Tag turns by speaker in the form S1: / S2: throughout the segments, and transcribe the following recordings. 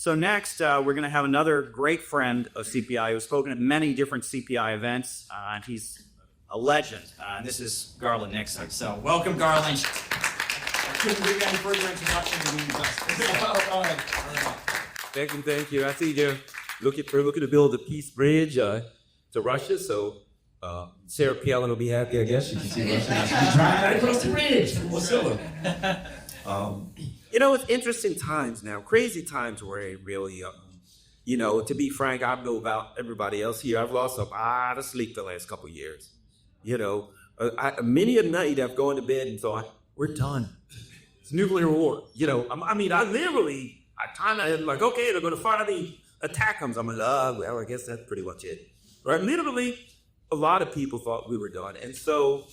S1: So next, we're going to have another great friend of CPI who's spoken at many different CPI events, and he's a legend. This is Garland Nixon. So welcome, Garland. I couldn't give you any further introduction to me.
S2: Thank you. I see you're looking to build a peace bridge to Russia, so Sarah Palin will be happy, I guess. You can see Russia trying across the bridge from Wasilla. It's interesting times now, crazy times where it really, to be frank, I know about everybody else here. I've lost a lot of sleep the last couple of years. Many a night I've gone to bed and thought, we're done. It's nuclear war. I kind of like, okay, they're going to finally attack them. So I'm like, well, I guess that's pretty much it. Right? Literally, a lot of people thought we were done. And so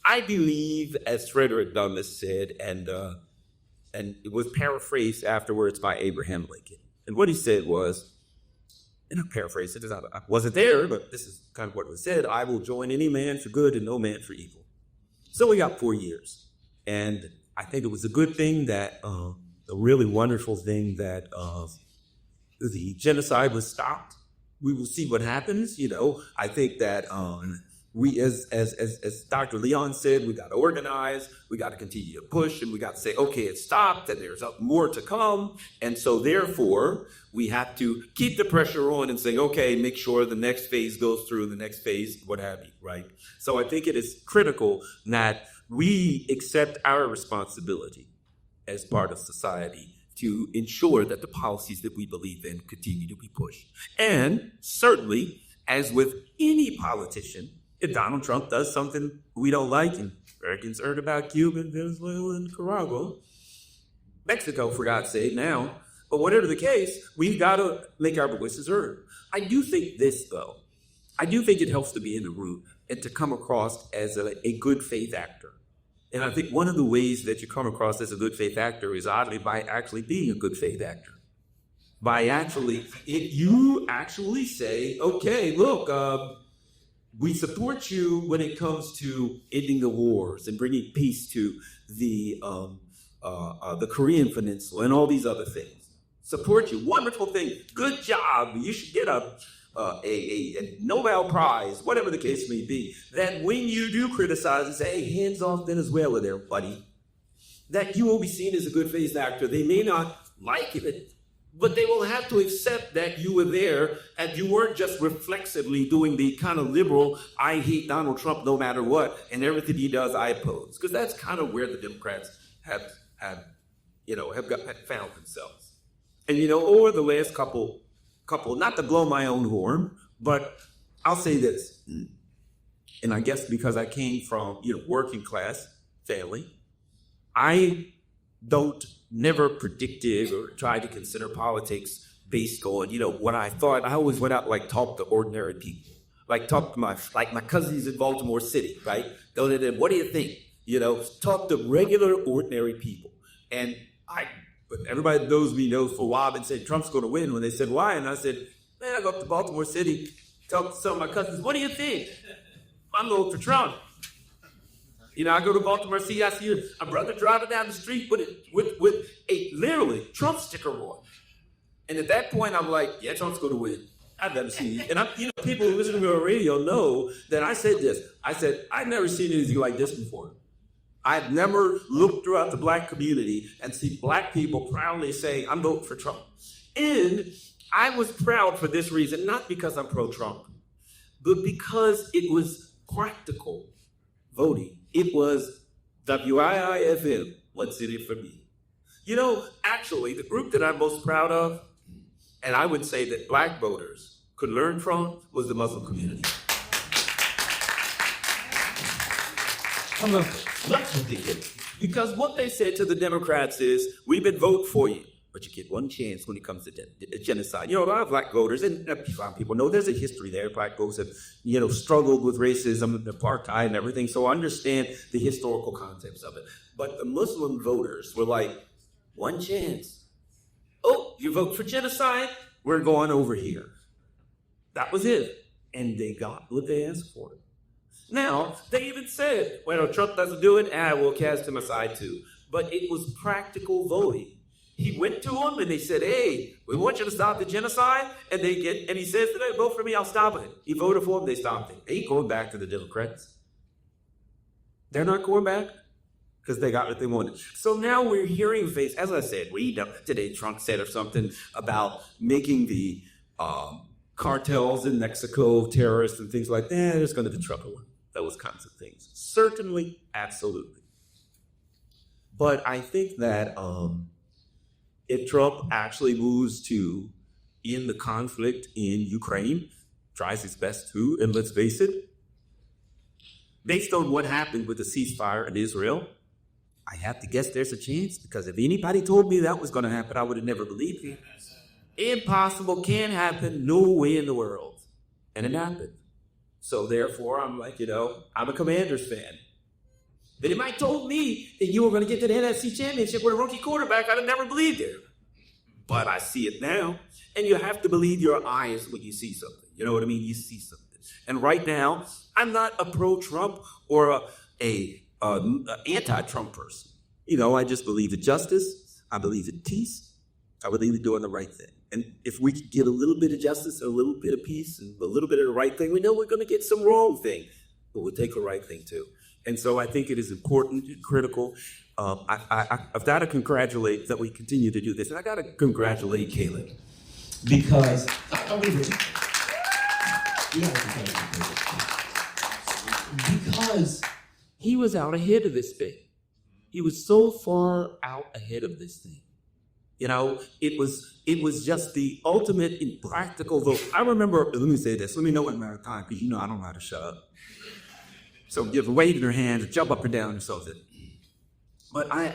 S2: I believe, as Frederick Douglass said, and it was paraphrased afterwards by Abraham Lincoln. And what he said was, and I paraphrased it, I wasn't there, but this is kind of what was said, I will join any man for good and no man for evil. So we got 4 years. And I think it was a good thing that, a really wonderful thing that the genocide was stopped. We will see what happens. I think that we, as Dr. Leon said, we got to organize, we got to continue to push, and we got to say, okay, it stopped, and there's more to come. And so therefore, we have to keep the pressure on and say, okay, make sure the next phase goes through, the next phase, what have you, right? So I think it is critical that we accept our responsibility as part of society to ensure that the policies that we believe in continue to be pushed. And certainly, as with any politician, if Donald Trump does something we don't like, and very concerned about Cuba and Venezuela and Nicaragua, Mexico, for God's sake, now, but whatever the case, we've got to make our voices heard. I do think this, though. I do think it helps to be in the room and to come across as a good faith actor. And I think one of the ways that you come across as a good faith actor is oddly by actually being a good faith actor. If you actually say, okay, look, we support you when it comes to ending the wars and bringing peace to the Korean Peninsula and all these other things. Support you, wonderful thing, good job. You should get a Nobel Prize, whatever the case may be. That when you do criticize and say, hey, hands off Venezuela there, buddy, that you will be seen as a good faith actor. They may not like it, but they will have to accept that you were there and you weren't just reflexively doing the kind of liberal, I hate Donald Trump no matter what, and everything he does I oppose. Because that's kind of where the Democrats have found themselves. And over the last couple, not to blow my own horn, but I'll say this, and I guess because I came from working class family, I never predicted or tried to consider politics based on what I thought. I always went out talk to ordinary people, talk to my cousins in Baltimore City, right? What do you think? Talk to regular ordinary people, and But everybody knows me knows for a while I've been saying Trump's going to win. When they said why, and I said, man, I go up to Baltimore City, talk to some of my cousins. What do you think? I'm going for Trump. I go to Baltimore City, I see a brother driving down the street with a literally Trump sticker on. And at that point, I'm like, yeah, Trump's going to win. I've never seen it. And people who listen to me on the radio know that I said this. I said, I've never seen anything like this before. I've never looked throughout the black community and see black people proudly saying, I'm voting for Trump. And I was proud for this reason, not because I'm pro-Trump, but because it was practical voting. It was WIIFM, what's in it for me? Actually, the group that I'm most proud of, and I would say that black voters could learn from, was the Muslim community. That's what they did. Because what they said to the Democrats is, we've been voting for you, but you get one chance when it comes to genocide. A lot of black voters, and a lot of people know there's a history there. Black folks have, struggled with racism and apartheid and everything, so I understand the historical concepts of it. But the Muslim voters were like, one chance. Oh, you vote for genocide? We're going over here. That was it. And they got what they asked for. Now, they even said, well, Trump doesn't do it, we'll cast him aside too. But it was practical voting. He went to them and they said, hey, we want you to stop the genocide. And he says to them, vote for me, I'll stop it. He voted for them, they stopped it. They ain't going back to the Democrats. They're not going back because they got what they wanted. So now we're hearing as I said, today Trump said or something about making the cartels in Mexico terrorists and things like that. There's going to be trouble. Those kinds of things. Certainly, absolutely. But I think that if Trump actually moves to end the conflict in Ukraine, tries his best to, and let's face it, based on what happened with the ceasefire in Israel, I have to guess there's a chance, because if anybody told me that was going to happen, I would have never believed it. Impossible, can't happen, no way in the world. And it happened. So therefore, I'm like, I'm a Commanders fan. But if I told me that you were going to get to the NFC Championship with a rookie quarterback, I'd have never believed it. But I see it now, and you have to believe your eyes when you see something. You know what I mean? You see something. And right now, I'm not a pro-Trump or a anti-Trump person. I just believe in justice. I believe in peace. I believe in doing the right thing. And if we could get a little bit of justice, a little bit of peace, and a little bit of the right thing, we know we're going to get some wrong thing, but we'll take the right thing too. And so I think it is important and critical. I've got to congratulate that we continue to do this. And I got to congratulate Caleb because he was out ahead of this thing. He was so far out ahead of this thing. It was just the ultimate in practical vote. I remember, let me say this, let me know when I'm time, because I don't know how to shut up. So give wave your hands, jump up and down and so forth. But I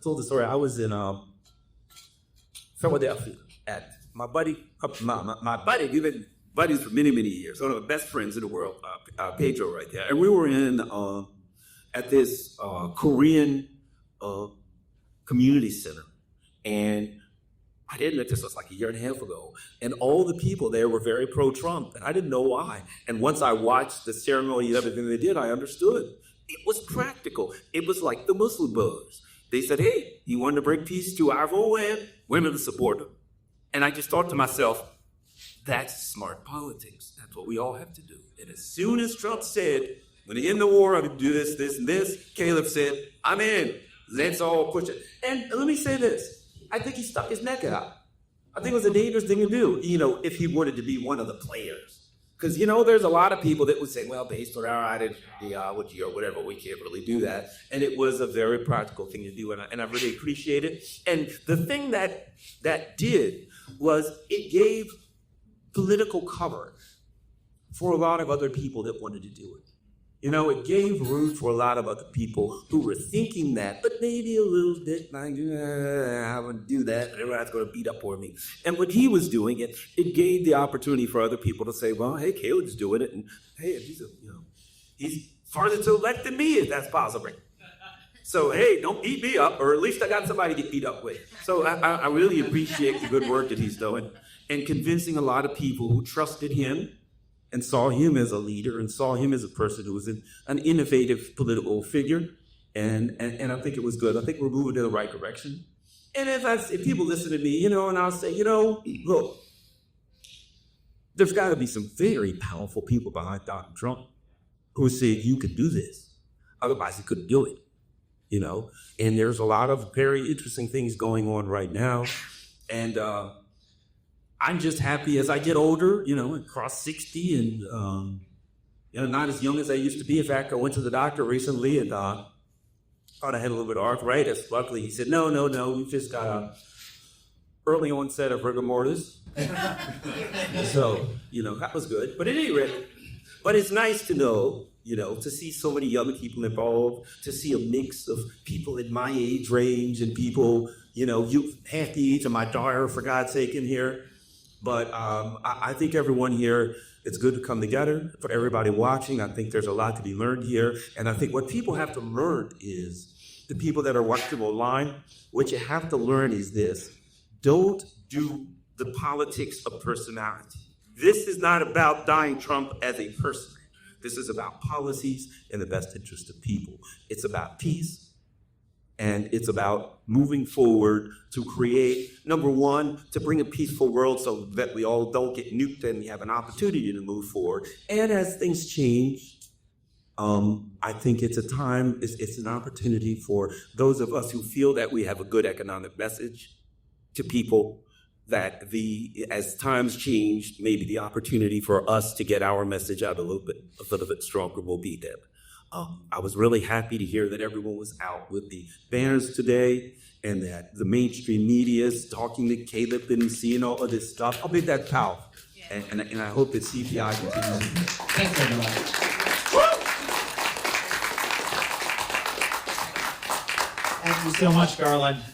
S2: told the story. I was in Philadelphia at my buddy, we've been buddies for many, many years. One of the best friends in the world, Pedro right there. And we were at this Korean community center. And I didn't know, this was like a year and a half ago. And all the people there were very pro-Trump. And I didn't know why. And once I watched the ceremony and everything they did, I understood. It was practical. It was like the Muslim Brothers. They said, hey, you want to bring peace to our homeland? We're going to support them. And I just thought to myself, that's smart politics. That's what we all have to do. And as soon as Trump said, when they end the war, I'm going to do this, this, and this, Caleb said, I'm in. Let's all push it. And let me say this. I think he stuck his neck out. I think it was a dangerous thing to do, if he wanted to be one of the players. Because, there's a lot of people that would say, well, based on our identity, or whatever, we can't really do that. And it was a very practical thing to do, and I really appreciate it. And the thing that did was it gave political cover for a lot of other people that wanted to do it. It gave room for a lot of other people who were thinking that, but maybe a little bit like, I wouldn't do that. Everyone's going to beat up on me. And when he was doing it, it gave the opportunity for other people to say, well, hey, Caleb's doing it. And hey, he's farther to the left than me, if that's possible. So, hey, don't beat me up, or at least I got somebody to get beat up with. So I really appreciate the good work that he's doing and convincing a lot of people who trusted him and saw him as a leader and saw him as a person who was an innovative political figure. And I think it was good. I think we're moving in the right direction. And if people listen to me, and I'll say, look, there's got to be some very powerful people behind Donald Trump who said you could do this. Otherwise, he couldn't do it, And there's a lot of very interesting things going on right now. And I'm just happy as I get older, and cross 60 and, not as young as I used to be. In fact, I went to the doctor recently and thought I had a little bit of arthritis. Luckily, he said, no, we've just got a early onset of rigor mortis. So, that was good. But at any rate, but it's nice to know, to see so many young people involved, to see a mix of people in my age range and people, you half the age of my daughter, for God's sake, in here. But I think everyone here, it's good to come together. For everybody watching, I think there's a lot to be learned here. And I think what people have to learn is, the people that are watching online, what you have to learn is this. Don't do the politics of personality. This is not about Donald Trump as a person. This is about policies in the best interest of people. It's about peace. And it's about moving forward to create, number one, to bring a peaceful world so that we all don't get nuked and we have an opportunity to move forward. And as things change, I think it's a time, it's an opportunity for those of us who feel that we have a good economic message to people, that as times change, maybe the opportunity for us to get our message out a little bit stronger will be there. I was really happy to hear that everyone was out with the banners today and that the mainstream media is talking to Caleb and seeing all of this stuff. I think that's powerful. And I hope that CPI continues.
S1: Thanks, everyone. Thank you so much, Garland.